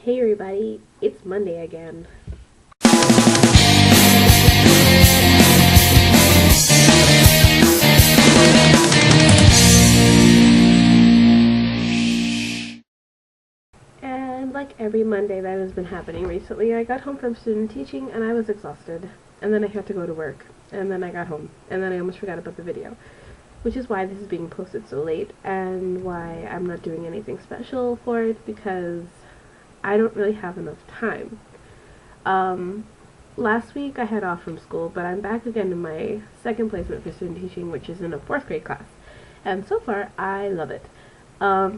Hey everybody, it's Monday again. And like every Monday that has been happening recently, I got home from student teaching and I was exhausted. And then I had to go to work. And then I got home. And then I almost forgot about the video. Which is why this is being posted so late and why I'm not doing anything special for it, because I don't really have enough time. Last week I had off from school, but I'm back again in my second placement for student teaching, which is in a 4th grade class. And so far, I love it. I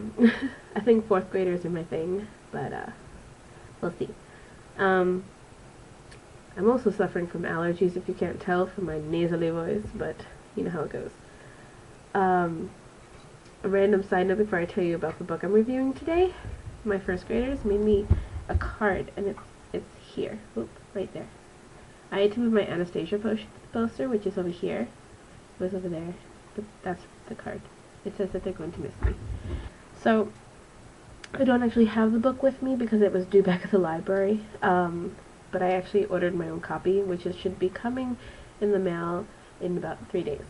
think 4th graders are my thing, but we'll see. I'm also suffering from allergies, if you can't tell from my nasally voice, but you know how it goes. A random side note before I tell you about the book I'm reviewing today. My 1st graders made me a card, and it's here. Oop, right there. I had to move my Anastasia poster, which is over here. It was over there, but that's the card. It says that they're going to miss me. So, I don't actually have the book with me because it was due back at the library, but I actually ordered my own copy, which should be coming in the mail in about 3 days.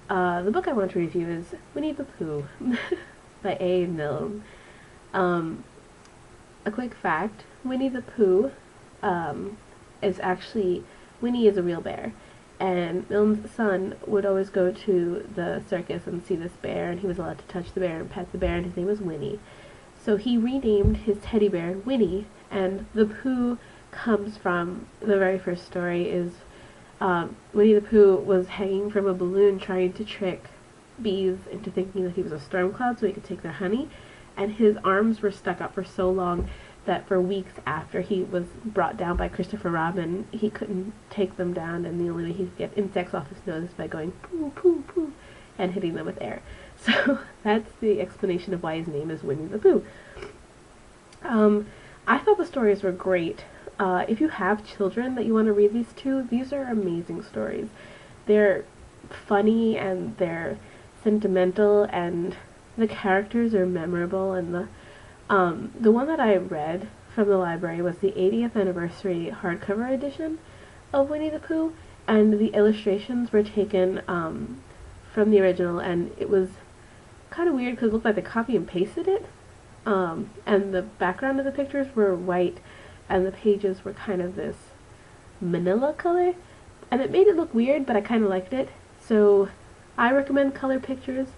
The book I want to review is Winnie the Pooh by A. Milne. A quick fact, Winnie the Pooh is actually, Winnie is a real bear, and Milne's son would always go to the circus and see this bear, and he was allowed to touch the bear and pet the bear, and his name was Winnie. So he renamed his teddy bear Winnie, and the Pooh comes from, the very first story is Winnie the Pooh was hanging from a balloon trying to trick bees into thinking that he was a storm cloud so he could take their honey, and his arms were stuck up for so long that for weeks after he was brought down by Christopher Robin, he couldn't take them down, and the only way he could get insects off his nose is by going poo, poo, poo, and hitting them with air. So that's the explanation of why his name is Winnie the Pooh. I thought the stories were great. If you have children that you want to read these to, these are amazing stories. They're funny and they're sentimental and the characters are memorable, and the one that I read from the library was the 80th anniversary hardcover edition of Winnie the Pooh, and the illustrations were taken from the original, and it was kind of weird because it looked like they copy and pasted it, and the background of the pictures were white, and the pages were kind of this manila color, and it made it look weird, but I kind of liked it, so I recommend color pictures.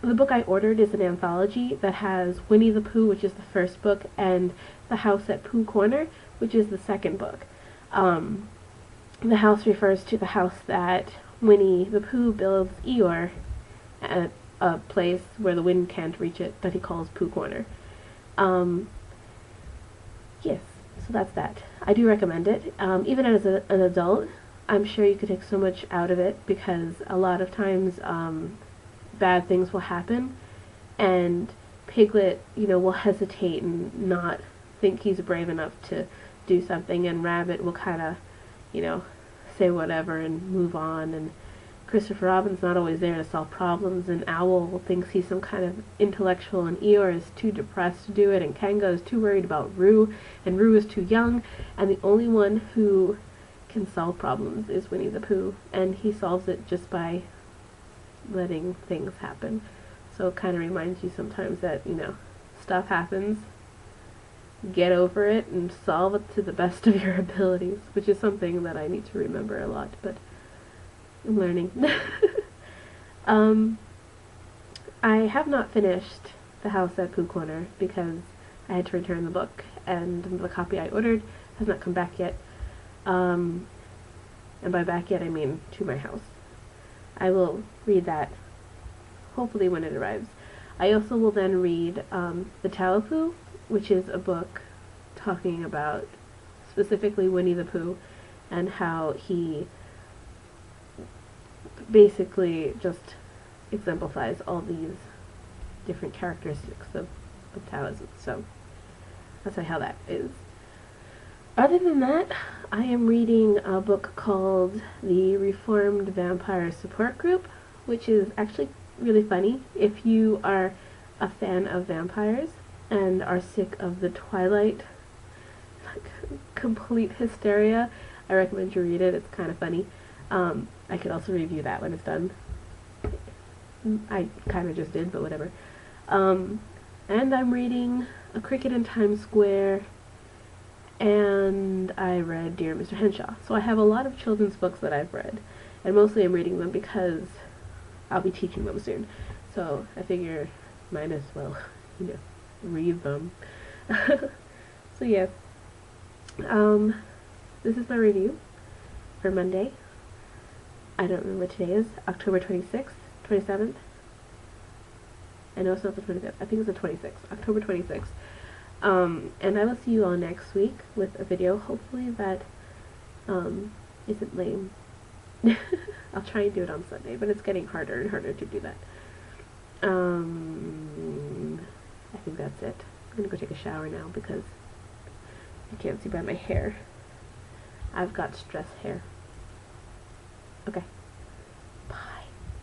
The book I ordered is an anthology that has Winnie the Pooh, which is the first book, and The House at Pooh Corner, which is the second book. The house refers to the house that Winnie the Pooh builds Eeyore at a place where the wind can't reach it that he calls Pooh Corner. Yes, so that's that. I do recommend it. Even as an adult, I'm sure you could take so much out of it, because a lot of times bad things will happen, and Piglet, will hesitate and not think he's brave enough to do something, and Rabbit will kind of, say whatever and move on, and Christopher Robin's not always there to solve problems, and Owl thinks he's some kind of intellectual, and Eeyore is too depressed to do it, and Kanga is too worried about Roo, and Roo is too young, and the only one who can solve problems is Winnie the Pooh, and he solves it just by letting things happen. So it kind of reminds you sometimes that, stuff happens, get over it and solve it to the best of your abilities, which is something that I need to remember a lot, but I'm learning. I have not finished The House at Pooh Corner because I had to return the book, and the copy I ordered has not come back yet. And by back yet I mean to my house. I will read that hopefully when it arrives. I also will then read The Pooh, which is a book talking about specifically Winnie the Pooh and how he basically just exemplifies all these different characteristics of Taoism. So that's how that is. Other than that, I am reading a book called The Reformed Vampire Support Group, which is actually really funny. If you are a fan of vampires and are sick of the Twilight complete hysteria. I recommend you read it. It's kind of funny. I could also review that when it's done. I kind of just did, but whatever. And I'm reading A Cricket in Times Square, and I read Dear Mr. Henshaw. So I have a lot of children's books that I've read, and mostly I'm reading them because I'll be teaching them soon. So I figure might as well, read them. So yes, this is my review for Monday. I don't remember what today is, October 26th, 27th. I know it's not the 25th, I think it's the 26th, October 26th. And I will see you all next week with a video, hopefully that isn't lame. I'll try and do it on Sunday, but it's getting harder and harder to do that. I think that's it. I'm gonna go take a shower now because you can't see by my hair. I've got stress hair. Okay.